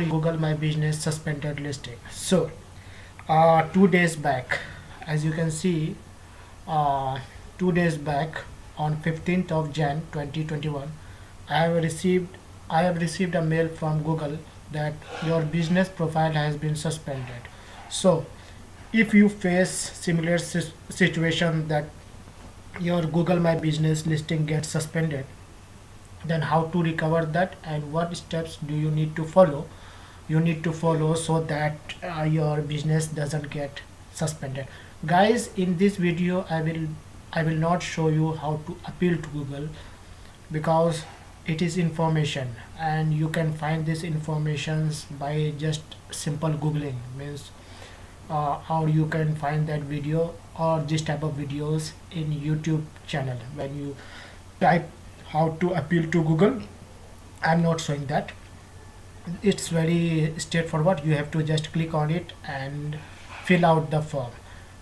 Google My Business suspended listing. So 2 days back, as you can see, uh, 2 days back on 15th of Jan 2021, I have received I have received a mail from Google that your business profile has been suspended. So if you face similar situation that your Google My Business listing gets suspended, then how to recover that and what steps do you need to follow, so that your business doesn't get suspended. Guys, in this video I will not show you how to appeal to Google, because it is information and you can find this informations by just simple googling. Means or you can find that video or this type of videos in YouTube channel. When you type how to appeal to Google, I'm not showing that. It's very straightforward. You have to just click on it and fill out the form.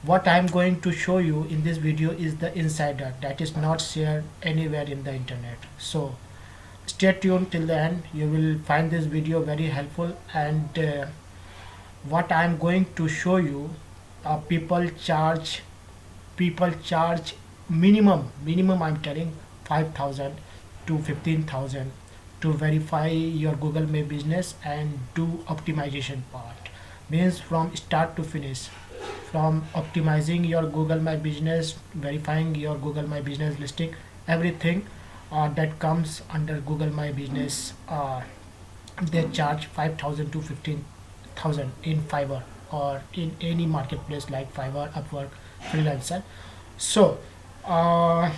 What I'm going to show you in this video is the insider that is not shared anywhere in the internet. So stay tuned till the end. You will find this video very helpful. And what I'm going to show you, people charge minimum I'm telling 5,000 to 15,000 to verify your Google My Business and do optimization part. Means from start to finish, from optimizing your Google My Business, verifying your Google My Business listing, everything that comes under Google My Business. They charge 5,000 to 15,000 in Fiverr or in any marketplace like Fiverr, Upwork, Freelancer. So uh,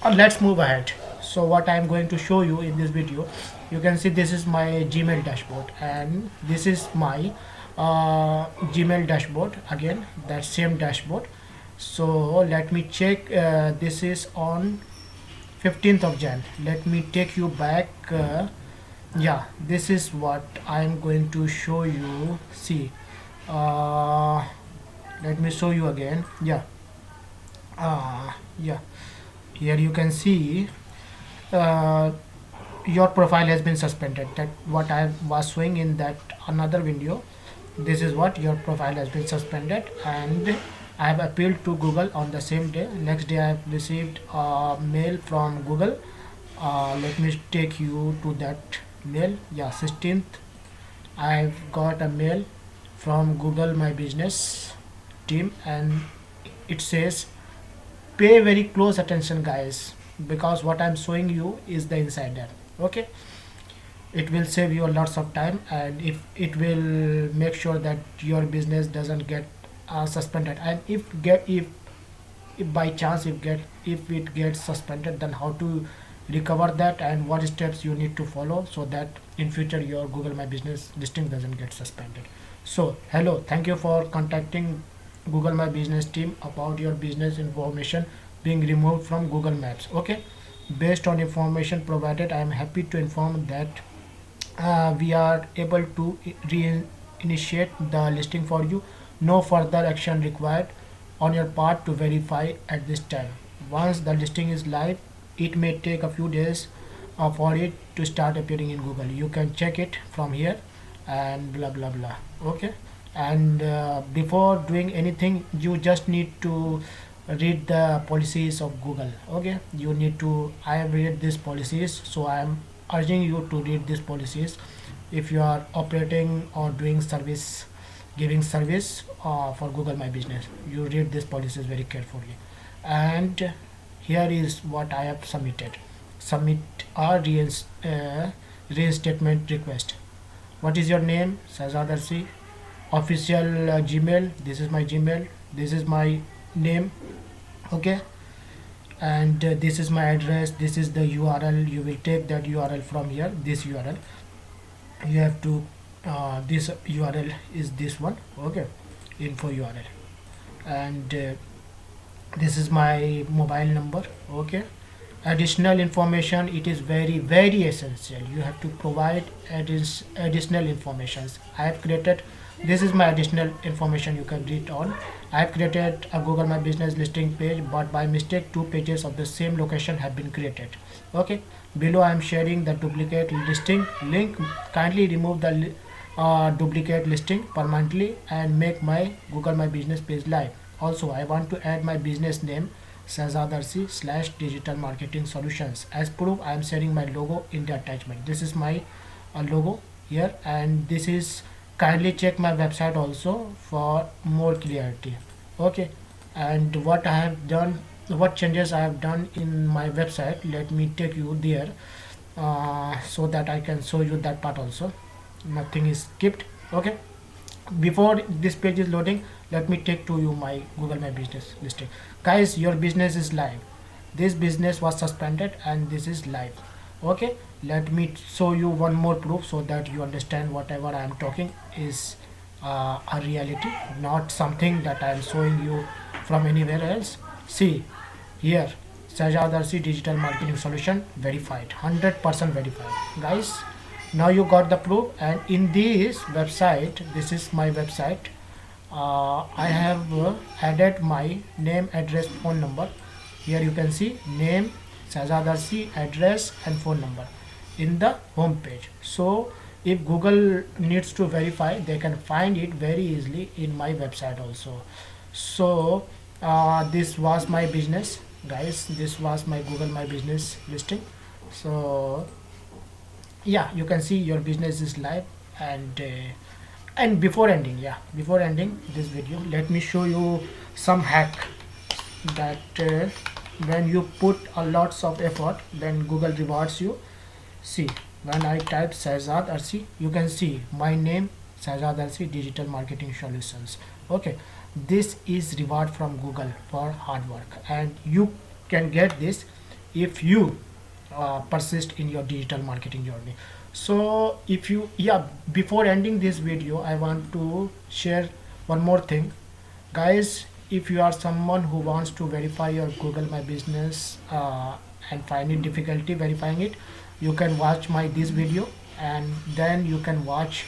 let's move ahead. So what I'm going to show you in this video, you can see this is my Gmail dashboard and this is my Gmail dashboard. Again, that same dashboard. So let me check. This is on 15th of Jan. Let me take you back. Yeah, this is what I'm going to show you. See, uh, let me show you again. Yeah, here you can see uh, your profile has been suspended. That what I was showing in that another video. This is what your profile has been suspended, and I have appealed to Google on the same day. Next day I have received a mail from Google. Let me take you to that mail. Yeah, 16th I've got a mail from Google My Business team, and it says pay very close attention, guys, because what I'm showing you is the insider. Okay, it will save you lots of time, and if it will make sure that your business doesn't get suspended. And if by chance if it gets suspended, then how to recover that and what steps you need to follow so that in future your Google My Business listing doesn't get suspended. So hello, thank you for contacting Google My Business team about your business information being removed from Google Maps. Okay, based on information provided, I am happy to inform that we are able to reinitiate the listing for you. No further action required on your part to verify at this time. Once the listing is live, it may take a few days for it to start appearing in Google. You can check it from here and blah blah blah. Okay, and before doing anything, you just need to read the policies of Google. Okay, you need to. I have read these policies, so I am urging you to read these policies if you are operating or doing service, giving service for Google My Business. You read these policies very carefully. And here is what I have submitted. Submit a reinstatement request. What is your name? Shahzad Arsi. Official Gmail. This is my Gmail. This is my name. Okay, and this is my address. This is the URL. You will take that URL from here. This URL you have to this URL is this one. Okay, info URL, and this is my mobile number. Okay, additional information, it is very essential. You have to provide additional informations. I have created, this is my additional information, you can read on. I have created a Google My Business listing page, but by mistake 2 pages of the same location have been created. Okay, Below I am sharing the duplicate listing link. Kindly remove the duplicate listing permanently and make my Google My Business page live. Also, I want to add my business name Shahzad Arsi / digital marketing solutions. As proof, I am sharing my logo in the attachment. This is my logo here, and this is, kindly check my website also for more clarity. Okay, and what I have done, what changes I have done in my website, let me take you there so that I can show you that part also. Nothing is skipped. Okay, before this page is loading, let me take to you my Google My Business listing. Guys, your business is live. This business was suspended and this is live. Okay, let me show you one more proof so that you understand whatever I am talking is a reality, not something that I am showing you from anywhere else. See here, Shahzad Arsi digital marketing solution verified, 100% verified. Guys, now you got the proof. And in this website, this is my website, I have added my name, address, phone number. Here you can see name Shahzad Arsi, address and phone number in the home page. So if Google needs to verify, they can find it very easily in my website also. So this was my business, guys. This was my Google My Business listing. So yeah, you can see your business is live. And before ending, yeah, before ending this video, let me show you some hack that when you put a lots of effort, then Google rewards you. See, when I type Shahzad Arsi, you can see my name Shahzad Arsi Digital Marketing Solutions. Okay, this is reward from Google for hard work, and you can get this if you persist in your digital marketing journey. So if you, yeah, before ending this video, I want to share one more thing. Guys, if you are someone who wants to verify your Google My Business and finding difficulty verifying it, you can watch my this video and then you can watch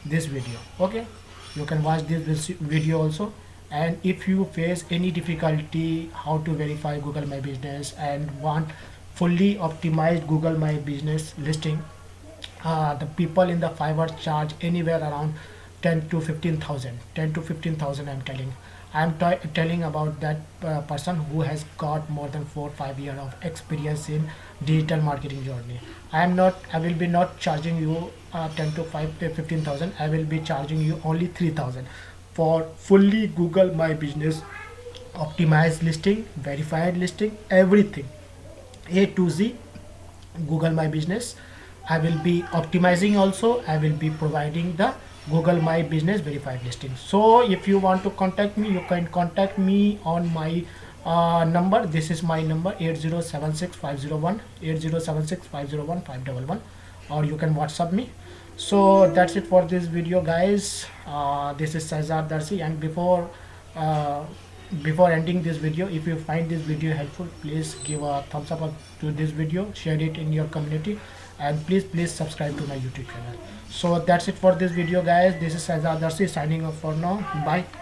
this video. Okay, you can watch this video also. And if you face any difficulty how to verify Google My Business and want fully optimized Google My Business listing, the people in the Fiverr charge anywhere around 10 to 15,000. 10 to 15,000, I'm telling. Telling about that person who has got more than 4 or 5 years of experience in digital marketing journey. I will be not charging you 10 to 15,000. I will be charging you only 3,000 for fully Google My Business optimized listing, verified listing, everything A to Z Google My Business. I will be optimizing also. I will be providing the Google My Business verified listing. So if you want to contact me, you can contact me on my number. This is my number 8076501 511, or you can WhatsApp me. So that's it for this video, guys. This is Shahzad Darsi, and uh, before ending this video, if you find this video helpful, please give a thumbs up to this video, share it in your community, and please subscribe to my YouTube channel. So that's it for this video, guys. This is Shahzad Darsi signing off for now. Bye.